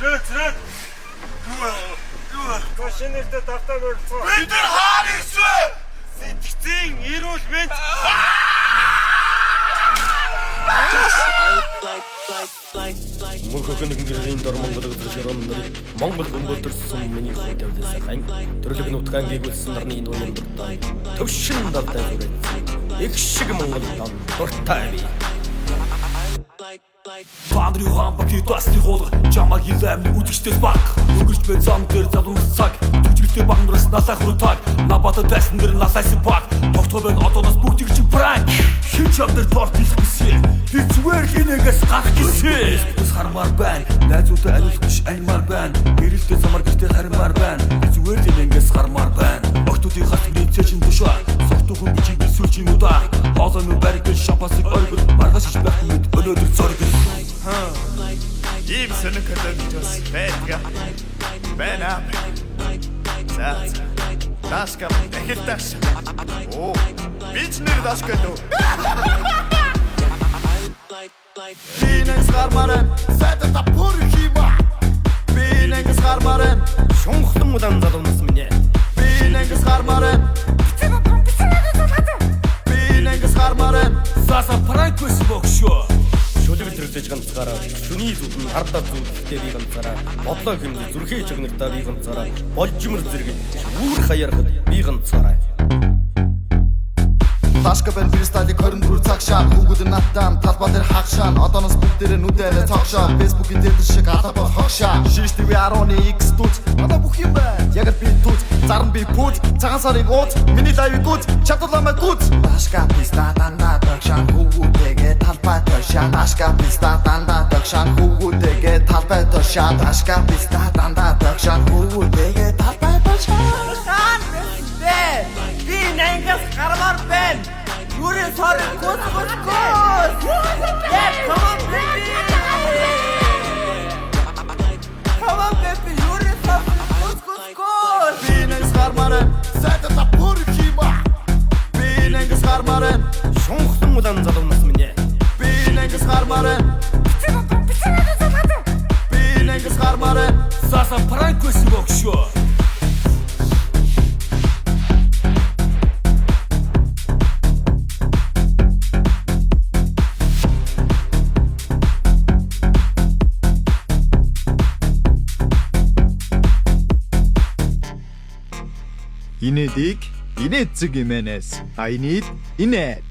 Цэрэд. Машинэртэ давтаг өрцөө. Бид нар хаана ирсэн? Сэтгцэн эрүүл мэнд. Мөнхөн гэрийн дор Монгол өдрөөр Монгол гомболдорсон миний хүн тавьсан хань төрлөг нутгаан гүйцсэн нарны дууны дуртай төвшин давтай хүрээ их шиг Монгол том дуртай би Пандрю хамбаки тасны хоолой чамаг илэмний үдгчтэй баг өнгөрч бай зам дээр залуусаг түжигтэй багнаас насах рутаг набата дэсэн дээр насаас баг тогтоо байна одоос бүгдийг чи пранк хин чамдэр торт хийсэн би зүгээр хинэгээс гарах гэсэн бас хармаар байна найзуудаа ариулах биш аймаар байна гэрэлтэй замар гэртээ хармаар байна би зүгээр хинэгээс хармаар байна огтуудын хат гэрээч чин тушаа сохтуу хүн бичиг бисүүч юм удаа хоолой мө баригдал шапасыг ойгол маргаш ич байх мэд өнөөдөр зориг Ийм сонирхолтой байдаг. Бэнэ. За. Таска дахилташ. Оо. Бичнэр таскалуу. Бинэс гармаран сэтэ пүр хима. Бинэс гармаран шунхлан удаан залуунаас минь Бинэс гармаран Бинэс гармаран Саса пранкс бокшо шүлэг төрөж ганцаараа шүний зүтэн хардаа зүттэй би ганцаараа бодлоо хэмнэ зүрхээ чигнэртаа би ганцаараа болжмөр зэрэг үүр хаярахад би ганцаараа Ташка бэн фристайлыг 24 цаг шаан Хүүгүүд надтаан талбай дээр хагшаан Одооноос бүгдээрээ нүдээрээ цогшоо Фэйсбүүкийн дээр шиг алабаа хогшаа Шиш ТV 10X дүүц Надаа бүх юм байна Яг л би дүүц Зарн би пүүц Цагаан сарыг ууц Миний лайвыг гүйц Чадварлаа гүйц Ташка писта дандаа догшаан Хүүгүүдээгээ талбай тошаа Ташка писта дандаа догшаан Хүүгүүдээгээ талбай тошаа Ташка писта дандаа догшаан Хүүгүүдээгээ талбай тошаа Хаан бэ? Би нэнгээс гармаар байна. Юурын сорын гүс. Yeah, come on baby. Come on baby, юурын сорын гүс. Би нэнгээс гармаар сэтэ та пүр хима. Би нэнгээс гармаар шунхлан удаан залуунаас минь Би нэнгээс гармаар Би нэнгээс гармаар Саса пранкс бокшо Инээдийг инээцэг имэнэс I need инээд